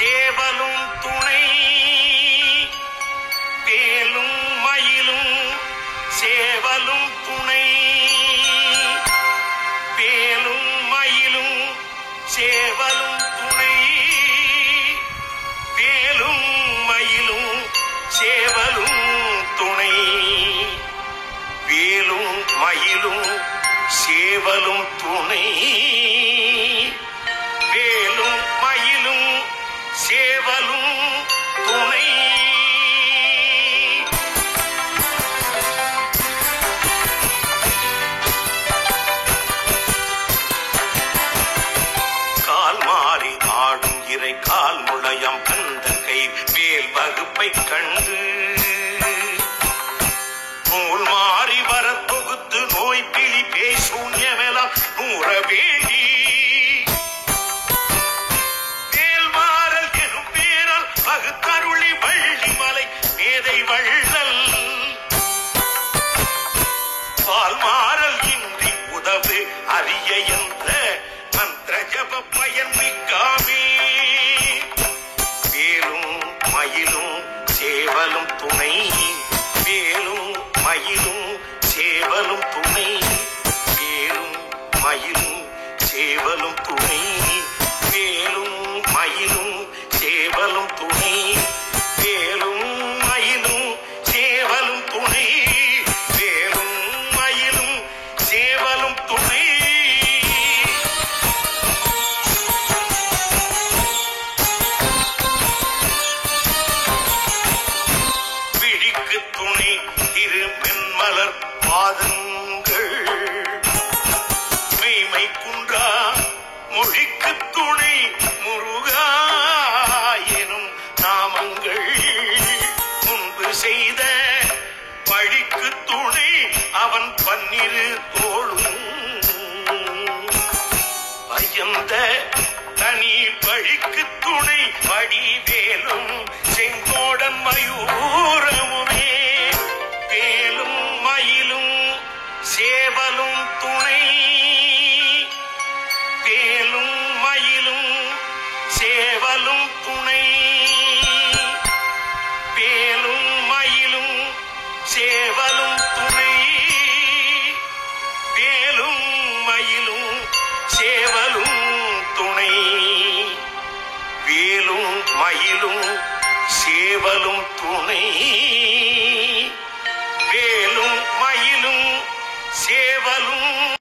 சேவலும் துணை வேலும் மயிலும் சேவலும் துணை வேலும் மயிலும் சேவலும் துணை வேலும் மயிலும் சேவலும் துணை வேலும் மயிலும் சேவலும் துணை வேலும் மயிலும் சேவலும் துணை. கால் மாறி ஆடும் இறை கால் முளையம் கந்த கை வேல் வகுப்பை கண்டு நூல் மாறி வர தொகுத்து நோய் பிழி பேசூன்யமெல்லாம் நூற வேண்டி பகுத்தருளி வள்ளி மலை மேதை வள்ளல் பால் மாறல் இன்றி உதவு அறிய என்ற மந்திர ஜப பயன் மிக்காமே வேலும் மயிலும் சேவலும் துணை வேலும் மயிலும் சேவலும் துணை வேலும் மயிலும் சேவலும் துணை வேலும் மயிலும் சேவலும் துணை வேலும் மயிலும் சேவலும் துணை வேலும் மயிலும் சேவலும் துணை. விழிக்கு துணை திருமென்மலர் பாதங்கள் மெய்மை குன்றா மொழிக்கு துணை முருகா எனும் நாமங்கள் முன்பு செய்த பழிக்கு துணை அவன் பன்னிரு தோளும் பயந்த தனி பழிக்கு துணை வடிவேலும் செங்கோடன் மயூரமுமே வேலும் மயிலும் சேவலும் துணை வேலும் மயிலும் சேவலும் துணை வேலும் மயிலும் சேவலும் துணை வேலும் மயிலும் சேவலும் துணை வேலும் மயிலும் சேவலும் துணை.